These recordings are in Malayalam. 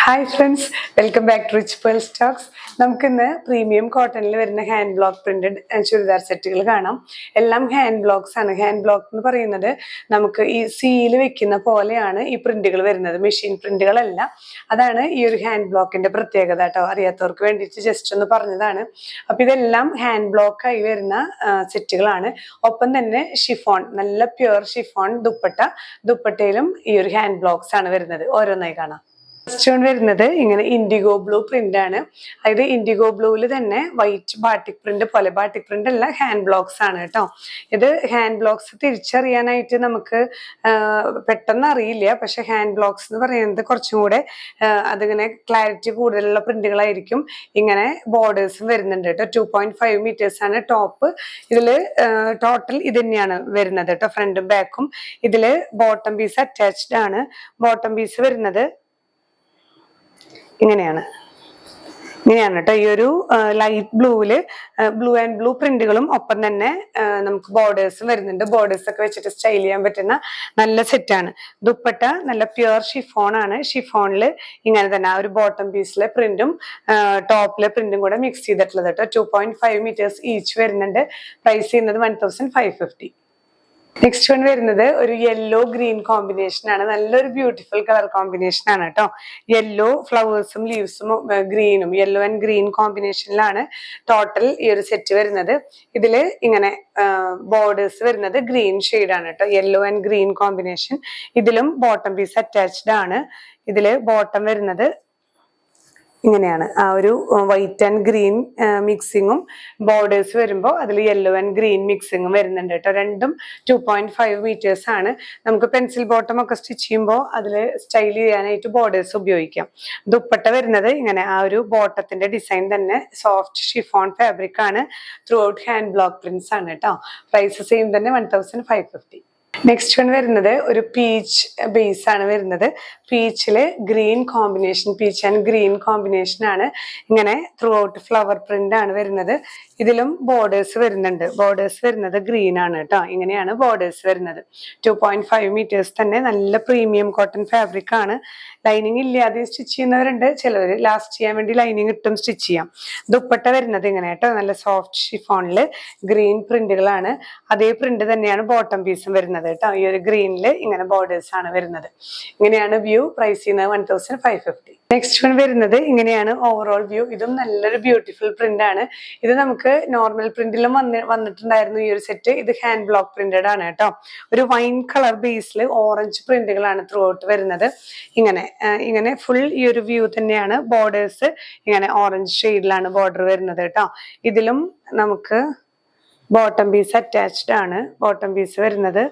Hi friends, welcome back to Rich Pearl Stocks. നമുക്കിന്ന് പ്രീമിയം കോട്ടണിൽ വരുന്ന ഹാൻഡ് ബ്ലോക്ക് പ്രിന്റഡ് ചുരിദാർ സെറ്റുകൾ കാണാം. എല്ലാം ഹാൻഡ് ബ്ലോക്സ് ആണ്. ഹാൻഡ് ബ്ലോക്ക് എന്ന് പറയുന്നത് നമുക്ക് ഈ സീല് വെക്കുന്ന പോലെയാണ് ഈ പ്രിന്റുകൾ വരുന്നത്, മെഷീൻ പ്രിന്റുകളല്ല. അതാണ് ഈ ഒരു ഹാൻഡ് ബ്ലോക്കിന്റെ പ്രത്യേകത കേട്ടോ. അറിയാത്തവർക്ക് വേണ്ടിയിട്ട് ജസ്റ്റ് ഒന്ന് പറഞ്ഞതാണ്. അപ്പൊ ഇതെല്ലാം ഹാൻഡ് ബ്ലോക്ക് ആയി വരുന്ന സെറ്റുകളാണ്. ഒപ്പം തന്നെ ഷിഫോൺ, നല്ല പ്യുവർ ഷിഫോൺ ദുപ്പട്ടയിലും ഈ ഒരു ഹാൻഡ് ബ്ലോക്സ് ആണ് വരുന്നത്. ഓരോന്നായി കാണാം. ഫസ്റ്റ് വൺ വരുന്നത് ഇങ്ങനെ ഇൻഡിഗോ ബ്ലൂ പ്രിന്റ് ആണ്. അതായത് ഇൻഡിഗോ ബ്ലൂവിൽ തന്നെ വൈറ്റ് ബാട്ടിക് പ്രിന്റ് പോലെ, ബാട്ടിക് പ്രിന്റ് അല്ല, ഹാൻഡ് ബ്ലോക്സ് ആണ് കേട്ടോ. ഇത് ഹാൻഡ് ബ്ലോക്സ് തിരിച്ചറിയാനായിട്ട് നമുക്ക് പെട്ടെന്ന് അറിയില്ല. പക്ഷെ ഹാൻഡ് ബ്ലോക്സ് എന്ന് പറയുന്നത് കുറച്ചും കൂടെ അതിങ്ങനെ ക്ലാരിറ്റി കൂടുതലുള്ള പ്രിന്റുകളായിരിക്കും. ഇങ്ങനെ ബോർഡേഴ്സും വരുന്നുണ്ട് കേട്ടോ. 2.5 meters ആണ് ടോപ്പ്. ഇതില് ടോട്ടൽ ഇത് തന്നെയാണ് വരുന്നത് കേട്ടോ, ഫ്രണ്ടും ബാക്കും. ഇതില് ബോട്ടം പീസ് അറ്റാച്ച്ഡ് ആണ്. ബോട്ടം പീസ് വരുന്നത് ഇങ്ങനെയാണ് കേട്ടോ. ഈ ഒരു ലൈറ്റ് ബ്ലൂവില് ബ്ലൂ ആൻഡ് ബ്ലൂ പ്രിന്റുകളും ഒപ്പം തന്നെ നമുക്ക് ബോർഡേഴ്സും വരുന്നുണ്ട്. ബോർഡേഴ്സ് ഒക്കെ വെച്ചിട്ട് സ്റ്റൈൽ ചെയ്യാൻ പറ്റുന്ന നല്ല സെറ്റാണ്. ദുപ്പട്ട നല്ല പ്യുവർ ഷിഫോൺ ആണ്. ഷിഫോണില് ഇങ്ങനെ തന്നെ ആ ഒരു ബോട്ടം പീസിലെ പ്രിന്റും ടോപ്പിലെ പ്രിന്റും കൂടെ മിക്സ് ചെയ്തിട്ടുള്ളത് കേട്ടോ. 2.5 meters ഈച്ച് വരുന്നുണ്ട്. പ്രൈസ് ചെയ്യുന്നത് 1550. നെക്സ്റ്റ് വൺ വരുന്നത് ഒരു യെല്ലോ ഗ്രീൻ കോമ്പിനേഷൻ ആണ്. നല്ലൊരു ബ്യൂട്ടിഫുൾ കളർ കോമ്പിനേഷൻ ആണ് കേട്ടോ. യെല്ലോ ഫ്ലവേഴ്സും ലീവ്സും ഗ്രീനും, യെല്ലോ ആൻഡ് ഗ്രീൻ കോമ്പിനേഷനിലാണ് ടോട്ടൽ ഈ ഒരു സെറ്റ് വരുന്നത്. ഇതില് ഇങ്ങനെ ബോർഡേഴ്സ് വരുന്നത് ഗ്രീൻ ഷെയ്ഡ് ആണ് കേട്ടോ. Yellow and green combination. ഇതിലും ബോട്ടം പീസ് അറ്റാച്ച്ഡ് ആണ്. ഇതില് ബോട്ടം വരുന്നത് ഇങ്ങനെയാണ്. ആ ഒരു വൈറ്റ് ആൻഡ് ഗ്രീൻ മിക്സിങ്ങും ബോർഡേഴ്സ് വരുമ്പോൾ അതിൽ യെല്ലോ ആൻഡ് ഗ്രീൻ മിക്സിങ്ങും വരുന്നുണ്ട് കേട്ടോ. രണ്ടും 2.5 meters ആണ്. നമുക്ക് പെൻസിൽ ബോട്ടം ഒക്കെ സ്റ്റിച്ച് ചെയ്യുമ്പോൾ അതിൽ സ്റ്റൈൽ ചെയ്യാനായിട്ട് ബോർഡേഴ്സ് ഉപയോഗിക്കാം. ദുപ്പട്ട വരുന്നത് ഇങ്ങനെ ആ ഒരു ബോട്ടത്തിന്റെ ഡിസൈൻ തന്നെ സോഫ്റ്റ് ഷിഫോൺ ഫാബ്രിക് ആണ്. Through out hand block prints ആണ് കേട്ടോ. പ്രൈസ് സെയിം തന്നെ 1550. നെക്സ്റ്റ് വൺ വരുന്നത് ഒരു പീച്ച് ബേസ് ആണ് വരുന്നത്. പീച്ചില് green combination, peach and green combination ആണ്. ഇങ്ങനെ ത്രൂ ഔട്ട് ഫ്ലവർ പ്രിന്റ് ആണ് വരുന്നത്. ഇതിലും ബോർഡേഴ്സ് വരുന്നുണ്ട്. ബോർഡേഴ്സ് വരുന്നത് ഗ്രീൻ ആണ് കേട്ടോ. ഇങ്ങനെയാണ് ബോർഡേഴ്സ് വരുന്നത്. 2.5 meters തന്നെ. നല്ല പ്രീമിയം കോട്ടൺ ഫാബ്രിക് ആണ്. ലൈനിങ് ഇല്ലാതെ സ്റ്റിച്ച് ചെയ്യുന്നവരുണ്ട്. ചിലവർ ലാസ്റ്റ് ചെയ്യാൻ വേണ്ടി ലൈനിങ് ഇട്ടും സ്റ്റിച്ച് ചെയ്യാം. ദുപ്പട്ട വരുന്നത് ഇങ്ങനെ കേട്ടോ. നല്ല സോഫ്റ്റ് ഷിഫോണില് ഗ്രീൻ പ്രിന്റുകളാണ്. അതേ പ്രിന്റ് തന്നെയാണ് ബോട്ടം പീസും വരുന്നത് കേട്ടോ. ഈ ഒരു ഗ്രീനില് ഇങ്ങനെ ബോർഡേഴ്സ് ആണ് വരുന്നത്. ഇങ്ങനെയാണ് വ്യൂ. പ്രൈസ് ചെയ്യുന്നത് 1550. നെക്സ്റ്റ് വൺ വരുന്നത് ഇങ്ങനെയാണ് ഓവറോൾ വ്യൂ. ഇതും നല്ലൊരു ബ്യൂട്ടിഫുൾ പ്രിന്റ് ആണ്. ഇത് നമുക്ക് നോർമൽ പ്രിന്റിലും വന്നിട്ടുണ്ടായിരുന്നു ഈ ഒരു സെറ്റ്. ഇത് ഹാൻഡ് ബ്ലോക്ക് പ്രിന്റഡ് ആണ് കേട്ടോ. ഒരു വൈൻ കളർ ബേസിൽ ഓറഞ്ച് പ്രിന്റുകളാണ് ത്രൂ ഔട്ട് വരുന്നത്. ഇങ്ങനെ ഫുൾ ഈ ഒരു വ്യൂ തന്നെയാണ്. ബോർഡേഴ്സ് ഇങ്ങനെ ഓറഞ്ച് ഷെയ്ഡിലാണ് ബോർഡർ വരുന്നത് കേട്ടോ. ഇതിലും നമുക്ക് ബോട്ടം പീസ് അറ്റാച്ച്ഡ് ആണ്. ബോട്ടം പീസ് വരുന്നത്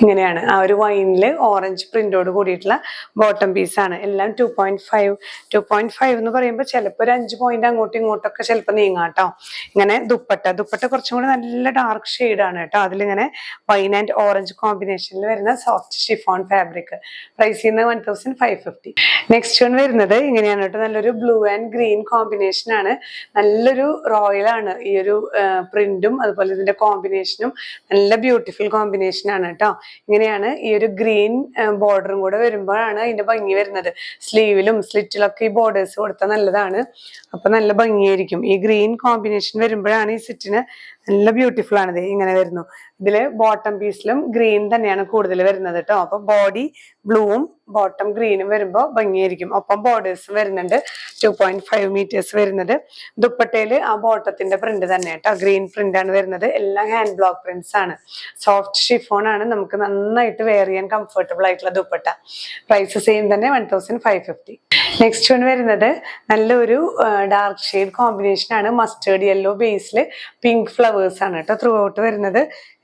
ഇങ്ങനെയാണ്. ആ ഒരു വൈനില് ഓറഞ്ച് പ്രിന്റോട് കൂടിയിട്ടുള്ള ബോട്ടം പീസാണ്. എല്ലാം 2.5 എന്ന് പറയുമ്പോൾ ചിലപ്പോൾ ഒരു 5 point അങ്ങോട്ടും ഇങ്ങോട്ടൊക്കെ ചിലപ്പോൾ നീങ്ങാട്ടോ. ഇങ്ങനെ ദുപ്പട്ട കുറച്ചും കൂടി നല്ല ഡാർക്ക് ഷെയ്ഡാണ് കേട്ടോ. അതിലിങ്ങനെ വൈൻ ആൻഡ് ഓറഞ്ച് കോമ്പിനേഷനിൽ വരുന്ന സോഫ്റ്റ് ഷിഫോൺ ഫാബ്രിക്. പ്രൈസ് ചെയ്യുന്നത് 1550. നെക്സ്റ്റ് വൺ വരുന്നത് ഇങ്ങനെയാണ് കേട്ടോ. നല്ലൊരു ബ്ലൂ ആൻഡ് ഗ്രീൻ കോമ്പിനേഷൻ ആണ്. നല്ലൊരു റോയൽ ആണ് ഈ ഒരു പ്രിന്റും അതുപോലെ ഇതിന്റെ കോമ്പിനേഷനും. നല്ല ബ്യൂട്ടിഫുൾ കോമ്പിനേഷൻ ആണ് കേട്ടോ. ഇങ്ങനെയാണ് ഈ ഒരു ഗ്രീൻ ബോർഡറും കൂടെ വരുമ്പോഴാണ് അതിന്റെ ഭംഗി വരുന്നത്. സ്ലീവിലും സ്ലിറ്റിലൊക്കെ ഈ ബോർഡേഴ്സ് കൊടുത്താൽ നല്ലതാണ്. അപ്പൊ നല്ല ഭംഗിയായിരിക്കും. ഈ ഗ്രീൻ കോമ്പിനേഷൻ വരുമ്പോഴാണ് ഈ സെറ്റിന് നല്ല ബ്യൂട്ടിഫുൾ ആണിത്. ഇങ്ങനെ വരുന്നു. ഇതില് ബോട്ടം പീസിലും ഗ്രീൻ തന്നെയാണ് കൂടുതൽ വരുന്നത് കേട്ടോ. അപ്പൊ ബോഡി ബ്ലൂവും ബോട്ടം ഗ്രീനും വരുമ്പോൾ ഭംഗിയായിരിക്കും. ഒപ്പം ബോർഡേഴ്സും വരുന്നുണ്ട്. 2.5 meters വരുന്നത്. ദുപ്പട്ടയില് ആ ബോട്ടത്തിന്റെ പ്രിന്റ് തന്നെ കേട്ടോ. ഗ്രീൻ പ്രിന്റ് ആണ് വരുന്നത്. എല്ലാം ഹാൻഡ് ബ്ലോക്ക് പ്രിന്റ്സ് ആണ്. സോഫ്റ്റ് ഷിഫോൺ ആണ്. നമുക്ക് നന്നായിട്ട് വെയർ ചെയ്യാൻ കംഫർട്ടബിൾ ആയിട്ടുള്ള ദുപ്പട്ട. പ്രൈസ് സെയിം തന്നെ 1550. നെക്സ്റ്റ് വൺ വരുന്നത് നല്ലൊരു ഡാർക്ക് ഷെയ്ഡ് കോമ്പിനേഷൻ ആണ്. മസ്റ്റേർഡ് യെല്ലോ ബേസിൽ പിങ്ക് ഫ്ലവേഴ്സ് ആണ് കേട്ടോ ത്രൂ ഔട്ട് വരുന്നത്.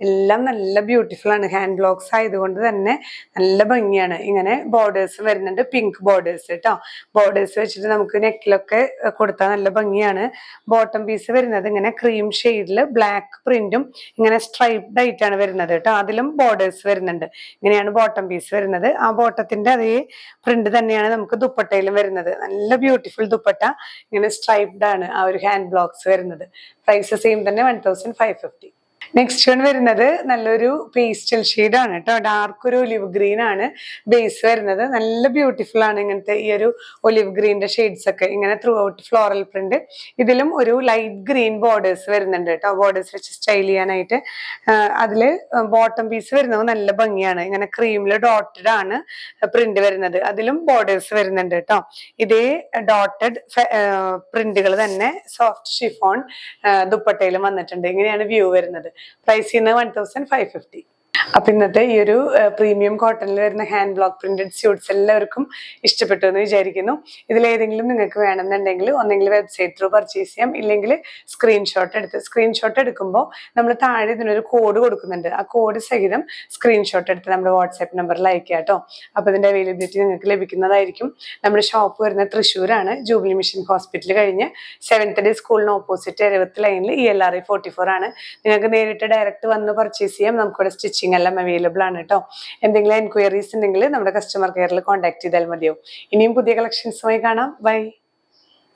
എല്ലാം നല്ല ബ്യൂട്ടിഫുൾ ആണ്. ഹാൻഡ് ബ്ലോക്സ് ആയതുകൊണ്ട് തന്നെ നല്ല ഭംഗിയാണ്. ഇങ്ങനെ ബോർഡേഴ്സ് വരുന്നുണ്ട്. പിങ്ക് ബോർഡേഴ്സ് കേട്ടോ. ബോർഡേഴ്സ് വെച്ചിട്ട് നമുക്ക് നെക്കിലൊക്കെ കൊടുത്താൽ നല്ല ഭംഗിയാണ്. ബോട്ടം പീസ് വരുന്നത് ഇങ്ങനെ ക്രീം ഷെയ്ഡില് ബ്ലാക്ക് പ്രിന്റും ഇങ്ങനെ സ്ട്രൈപ്ഡ് ആയിട്ടാണ് വരുന്നത് കേട്ടോ. അതിലും ബോർഡേഴ്സ് വരുന്നുണ്ട്. ഇങ്ങനെയാണ് ബോട്ടം പീസ് വരുന്നത്. ആ ബോട്ടത്തിന്റെ അതേ പ്രിന്റ് തന്നെയാണ് നമുക്ക് ദുപ്പട്ടയിലും വരുന്നത്. നല്ല ബ്യൂട്ടിഫുൾ ദുപ്പട്ട. ഇങ്ങനെ സ്ട്രൈപ്ഡ് ആണ് ആ ഒരു ഹാൻഡ് ബ്ലോക്സ് വരുന്നത്. പ്രൈസ് സെയിം തന്നെ 1550. നെക്സ്റ്റ് വൺ വരുന്നത് നല്ലൊരു പേസ്റ്റൽ ആണ് കേട്ടോ. ഡാർക്ക് ഒരു ഒലിവ് ഗ്രീൻ ആണ് ബേസ് വരുന്നത്. നല്ല ബ്യൂട്ടിഫുൾ ആണ് ഇങ്ങനത്തെ ഈ ഒരു ഒലിവ് ഗ്രീനിന്റെ ഷെയ്ഡ്സ് ഒക്കെ. ഇങ്ങനെ ത്രൂ ഔട്ട് ഫ്ലോറൽ പ്രിന്റ്. ഇതിലും ഒരു ലൈറ്റ് ഗ്രീൻ ബോർഡേഴ്സ് വരുന്നുണ്ട് കേട്ടോ. ബോർഡേഴ്സ് വെച്ച് സ്റ്റൈൽ ചെയ്യാനായിട്ട്. അതില് ബോട്ടം പീസ് വരുന്നത് നല്ല ഭംഗിയാണ്. ഇങ്ങനെ ക്രീമില് ഡോട്ടഡ് ആണ് പ്രിന്റ് വരുന്നത്. അതിലും ബോർഡേഴ്സ് വരുന്നുണ്ട് കേട്ടോ. ഇതേ ഡോട്ടഡ് പ്രിന്റുകൾ തന്നെ സോഫ്റ്റ് ഷിഫോൺ ദുപ്പട്ടയിലും വന്നിട്ടുണ്ട്. ഇങ്ങനെയാണ് വ്യൂ വരുന്നത്. പ്രൈസ് ചെയ്യുന്നത് 1550. അപ്പൊ ഇന്നത്തെ ഈ ഒരു പ്രീമിയം കോട്ടണിൽ വരുന്ന ഹാൻഡ് ബ്ലോക്ക് പ്രിന്റഡ് സ്യൂട്ട്സ് എല്ലാവർക്കും ഇഷ്ടപ്പെട്ടു എന്ന് വിചാരിക്കുന്നു. ഇതിലേതെങ്കിലും നിങ്ങൾക്ക് വേണമെന്നുണ്ടെങ്കിൽ ഒന്നെങ്കിൽ വെബ്സൈറ്റ് ത്രൂ പർച്ചേസ് ചെയ്യാം, ഇല്ലെങ്കിൽ സ്ക്രീൻഷോട്ട് എടുക്കുമ്പോൾ നമ്മൾ താഴെ ഇതിനൊരു കോഡ് കൊടുക്കുന്നുണ്ട്. ആ കോഡ് സഹിതം സ്ക്രീൻഷോട്ട് എടുത്ത് നമ്മുടെ വാട്സാപ്പ് നമ്പറിൽ അയക്കുക കേട്ടോ. അപ്പൊ ഇതിന്റെ അവൈലബിലിറ്റി നിങ്ങൾക്ക് ലഭിക്കുന്നതായിരിക്കും. നമ്മുടെ ഷോപ്പ് വരുന്നത് തൃശ്ശൂരാണ്, ജൂബിലി മിഷൻ ഹോസ്പിറ്റൽ കഴിഞ്ഞ് 7th ഡേ സ്കൂളിന് ഓപ്പോസിറ്റ് 70 ലൈനിൽ ELRI 44 ആണ്. നിങ്ങൾക്ക് നേരിട്ട് ഡയറക്റ്റ് വന്ന് പർച്ചേസ് ചെയ്യാം. നമുക്കിവിടെ സ്റ്റിച്ചിങ് എല്ലാം അവൈലബിൾ ആണ് കേട്ടോ. എന്തെങ്കിലും എൻക്വയറീസ് ഉണ്ടെങ്കിൽ നമ്മുടെ കസ്റ്റമർ കെയറിൽ കോൺടാക്ട് ചെയ്താൽ മതിയോ. ഇനിയും പുതിയ കളക്ഷൻസുമായി കാണാം. ബൈ.